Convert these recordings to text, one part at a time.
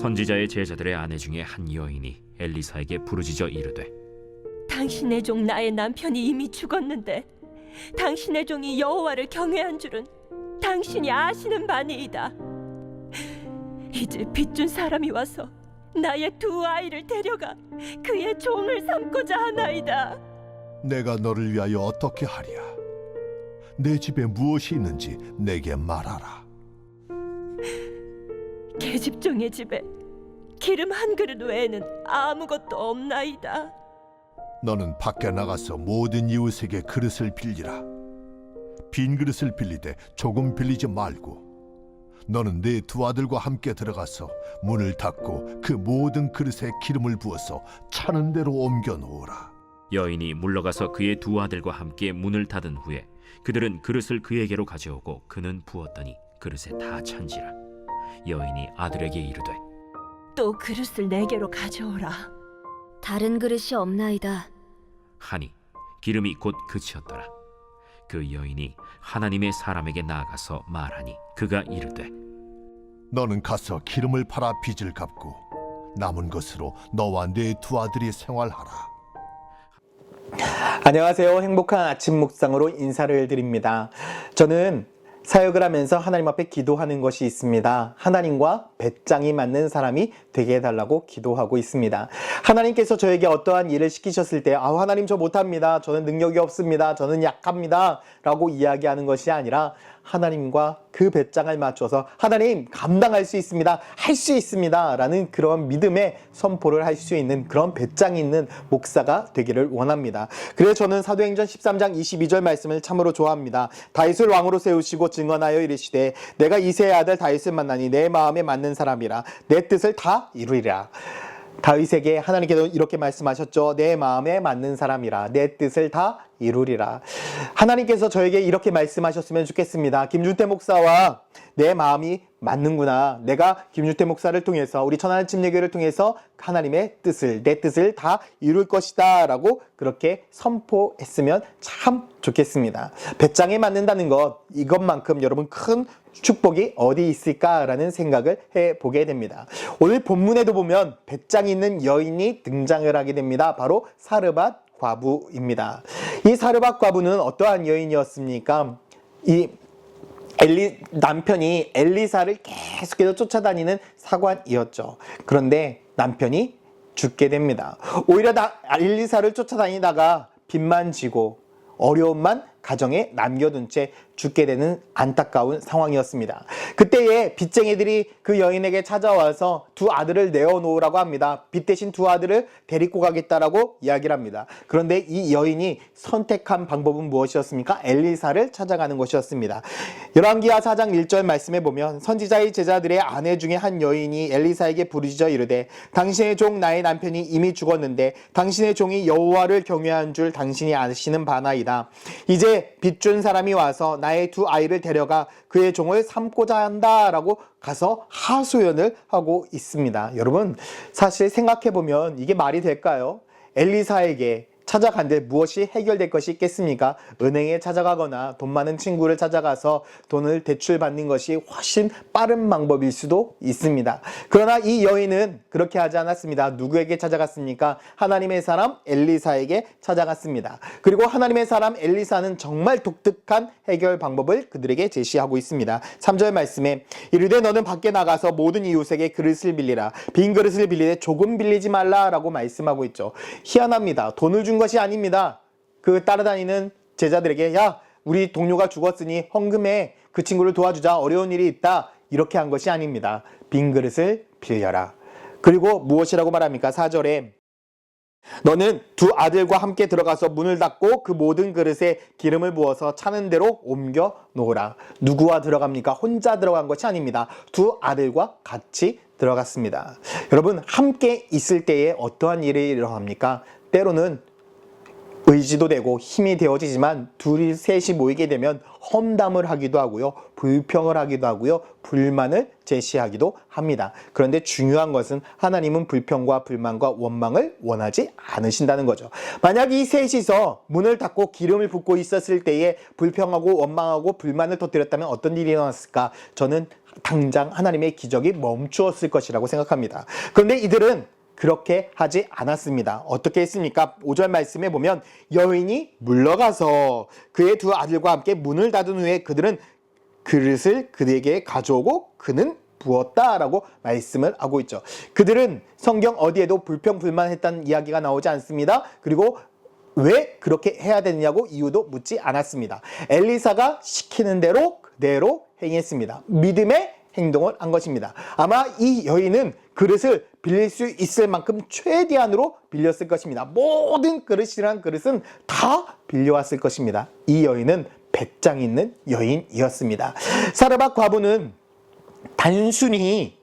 선지자의 제자들의 아내 중에 한 여인이 엘리사에게 부르짖어 이르되 당신의 종 나의 남편이 이미 죽었는데 당신의 종이 여호와를 경외한 줄은 당신이 아시는 바니이다. 이제 빚준 사람이 와서 나의 두 아이를 데려가 그의 종을 삼고자 하나이다. 내가 너를 위하여 어떻게 하랴? 내 집에 무엇이 있는지 내게 말하라. 계집종의 집에 기름 한 그릇 외에는 아무것도 없나이다. 너는 밖에 나가서 모든 이웃에게 그릇을 빌리라. 빈 그릇을 빌리되 조금 빌리지 말고 너는 네 두 아들과 함께 들어가서 문을 닫고 그 모든 그릇에 기름을 부어서 차는 대로 옮겨 놓으라. 여인이 물러가서 그의 두 아들과 함께 문을 닫은 후에 그들은 그릇을 그에게로 가져오고 그는 부었더니 그릇에 다 찬지라. 여인이 아들에게 이르되 또 그릇을 내게로 가져오라. 다른 그릇이 없나이다. 하니 기름이 곧 그치었더라. 그 여인이 하나님의 사람에게 나아가서 말하니 그가 이르되 너는 가서 기름을 팔아 빚을 갚고 남은 것으로 너와 네 두 아들이 생활하라. 안녕하세요. 행복한 아침 묵상으로 인사를 드립니다. 저는 사역을 하면서 하나님 앞에 기도하는 것이 있습니다. 하나님과 배짱이 맞는 사람이 되게 해달라고 기도하고 있습니다. 하나님께서 저에게 어떠한 일을 시키셨을 때 하나님 저 못합니다. 저는 능력이 없습니다. 저는 약합니다. 라고 이야기하는 것이 아니라 하나님과 그 배짱을 맞춰서 하나님 감당할 수 있습니다. 할 수 있습니다. 라는 그런 믿음의 선포를 할 수 있는 그런 배짱이 있는 목사가 되기를 원합니다. 그래서 저는 사도행전 13장 22절 말씀을 참으로 좋아합니다. 다윗을 왕으로 세우시고 증언하여 이르시되 내가 이새의 아들 다윗을 만나니 내 마음에 맞는 사람이라 내 뜻을 다 이루리라. 다윗에게 하나님께서 이렇게 말씀하셨죠. 내 마음에 맞는 사람이라 내 뜻을 다 이루리라. 하나님께서 저에게 이렇게 말씀하셨으면 좋겠습니다. 김준태 목사와 내 마음이 맞는구나. 내가 김준태 목사를 통해서 우리 천하나님 예교를 통해서 하나님의 뜻을 내 뜻을 다 이룰 것이다 라고 그렇게 선포했으면 참 좋겠습니다. 배짱에 맞는다는 것 이것만큼 여러분 큰 축복이 어디 있을까라는 생각을 해보게 됩니다. 오늘 본문에도 보면 배짱 있는 여인이 등장을 하게 됩니다. 바로 사르밧 과부입니다. 이 사르밧 과부는 어떠한 여인이었습니까? 이 남편이 엘리사를 계속해서 쫓아다니는 사관이었죠. 그런데 남편이 죽게 됩니다. 오히려 엘리사를 쫓아다니다가 빚만 지고 어려움만 가정에 남겨둔 채 죽게 되는 안타까운 상황이었습니다. 그때에 빚쟁이들이 그 여인에게 찾아와서 두 아들을 내어놓으라고 합니다. 빚 대신 두 아들을 데리고 가겠다라고 이야기를 합니다. 그런데 이 여인이 선택한 방법은 무엇이었습니까? 엘리사를 찾아가는 것이었습니다. 열왕기하 4장 1절 말씀에 보면 선지자의 제자들의 아내 중에 한 여인이 엘리사에게 부르짖어 이르되 당신의 종 나의 남편이 이미 죽었는데 당신의 종이 여호와를 경외한 줄 당신이 아시는 바나이다. 이제 빚 준 사람이 와서 나의 두 아이를 데려가 그의 종을 삼고자 한다라고 가서 하소연을 하고 있습니다. 여러분 사실 생각해보면 이게 말이 될까요? 엘리사에게 찾아간데 무엇이 해결될 것이 있겠습니까? 은행에 찾아가거나 돈 많은 친구를 찾아가서 돈을 대출받는 것이 훨씬 빠른 방법일 수도 있습니다. 그러나 이 여인은 그렇게 하지 않았습니다. 누구에게 찾아갔습니까? 하나님의 사람 엘리사에게 찾아갔습니다. 그리고 하나님의 사람 엘리사는 정말 독특한 해결 방법을 그들에게 제시하고 있습니다. 3절 말씀에 이르되 너는 밖에 나가서 모든 이웃에게 그릇을 빌리라. 빈 그릇을 빌리되 조금 빌리지 말라라고 말씀하고 있죠. 희한합니다. 돈을 준 것이 아닙니다. 그 따라다니는 제자들에게 야 우리 동료가 죽었으니 헌금해 그 친구를 도와주자 어려운 일이 있다 이렇게 한 것이 아닙니다. 빈 그릇을 빌려라. 그리고 무엇이라고 말합니까? 4절에 너는 두 아들과 함께 들어가서 문을 닫고 그 모든 그릇에 기름을 부어서 차는 대로 옮겨 놓으라. 누구와 들어갑니까? 혼자 들어간 것이 아닙니다. 두 아들과 같이 들어갔습니다. 여러분 함께 있을 때에 어떠한 일이 일어납니까? 때로는 의지도 되고 힘이 되어지지만 둘이 셋이 모이게 되면 험담을 하기도 하고요, 불평을 하기도 하고요, 불만을 제시하기도 합니다. 그런데 중요한 것은 하나님은 불평과 불만과 원망을 원하지 않으신다는 거죠. 만약 이 셋이서 문을 닫고 기름을 붓고 있었을 때에 불평하고 원망하고 불만을 터뜨렸다면 어떤 일이 일어났을까? 저는 당장 하나님의 기적이 멈추었을 것이라고 생각합니다. 그런데 이들은 그렇게 하지 않았습니다. 어떻게 했습니까? 5절 말씀에 보면 여인이 물러가서 그의 두 아들과 함께 문을 닫은 후에 그들은 그릇을 그에게 가져오고 그는 부었다라고 말씀을 하고 있죠. 그들은 성경 어디에도 불평불만했다는 이야기가 나오지 않습니다. 그리고 왜 그렇게 해야 되느냐고 이유도 묻지 않았습니다. 엘리사가 시키는 대로 그대로 행했습니다. 믿음의 행동을 한 것입니다. 아마 이 여인은 그릇을 빌릴 수 있을 만큼 최대한으로 빌렸을 것입니다. 모든 그릇이란 그릇은 다 빌려왔을 것입니다. 이 여인은 배짱 있는 여인이었습니다. 사르밧 과부는 단순히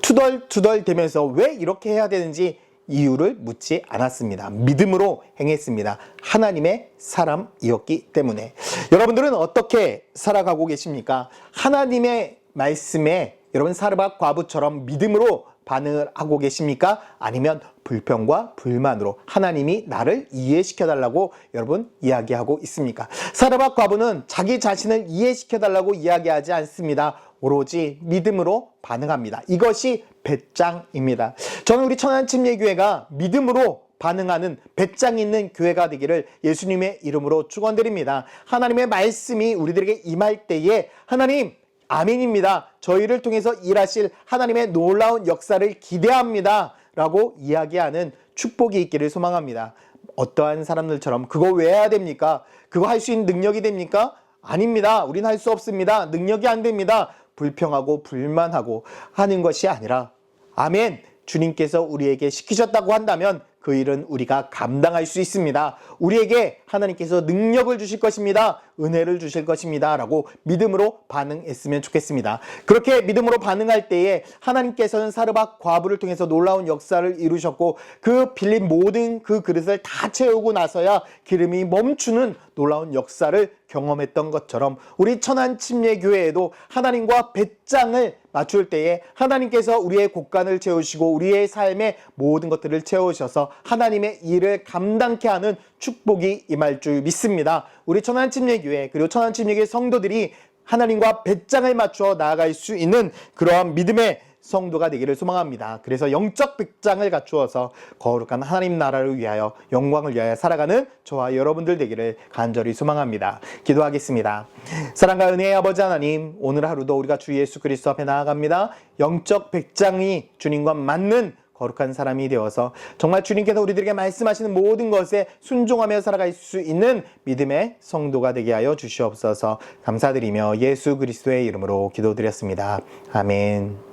투덜투덜대면서 왜 이렇게 해야 되는지 이유를 묻지 않았습니다. 믿음으로 행했습니다. 하나님의 사람이었기 때문에. 여러분들은 어떻게 살아가고 계십니까? 하나님의 말씀에 여러분 사르밧 과부처럼 믿음으로 반응을 하고 계십니까? 아니면 불평과 불만으로 하나님이 나를 이해시켜 달라고 여러분 이야기하고 있습니까? 사르밧 과부는 자기 자신을 이해시켜 달라고 이야기하지 않습니다. 오로지 믿음으로 반응합니다. 이것이 배짱입니다. 저는 우리 천안침례교회가 믿음으로 반응하는 배짱 있는 교회가 되기를 예수님의 이름으로 축원드립니다. 하나님의 말씀이 우리들에게 임할 때에 하나님 아멘입니다. 저희를 통해서 일하실 하나님의 놀라운 역사를 기대합니다. 라고 이야기하는 축복이 있기를 소망합니다. 어떠한 사람들처럼 그거 왜 해야 됩니까? 그거 할 수 있는 능력이 됩니까? 아닙니다. 우린 할 수 없습니다. 능력이 안 됩니다. 불평하고 불만하고 하는 것이 아니라 아멘. 주님께서 우리에게 시키셨다고 한다면 그 일은 우리가 감당할 수 있습니다. 우리에게 하나님께서 능력을 주실 것입니다. 은혜를 주실 것입니다. 라고 믿음으로 반응했으면 좋겠습니다. 그렇게 믿음으로 반응할 때에 하나님께서는 사르밧 과부를 통해서 놀라운 역사를 이루셨고 그 빌린 모든 그 그릇을 다 채우고 나서야 기름이 멈추는 놀라운 역사를 경험했던 것처럼 우리 천안침례교회에도 하나님과 배짱을 맞출 때에 하나님께서 우리의 곳간을 채우시고 우리의 삶의 모든 것들을 채우셔서 하나님의 일을 감당케 하는 축복이 임할 줄 믿습니다. 우리 천안침례교회 그리고 천안침례교회 성도들이 하나님과 배짱을 맞추어 나아갈 수 있는 그러한 믿음의 성도가 되기를 소망합니다. 그래서 영적 배짱을 갖추어서 거룩한 하나님 나라를 위하여 영광을 위하여 살아가는 저와 여러분들 되기를 간절히 소망합니다. 기도하겠습니다. 사랑과 은혜의 아버지 하나님, 오늘 하루도 우리가 주 예수 그리스도 앞에 나아갑니다. 영적 배짱이 주님과 맞는 거룩한 사람이 되어서 정말 주님께서 우리들에게 말씀하시는 모든 것에 순종하며 살아갈 수 있는 믿음의 성도가 되게 하여 주시옵소서. 감사드리며 예수 그리스도의 이름으로 기도드렸습니다. 아멘.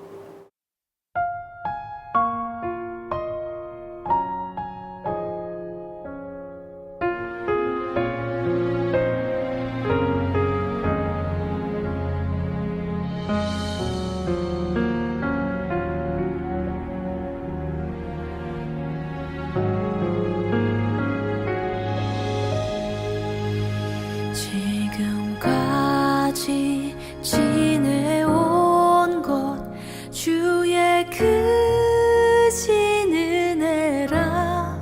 지금까지 지내온 것 주의 크신 은혜라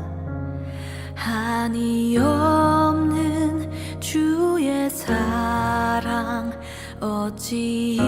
한이 없는 주의 사랑 어찌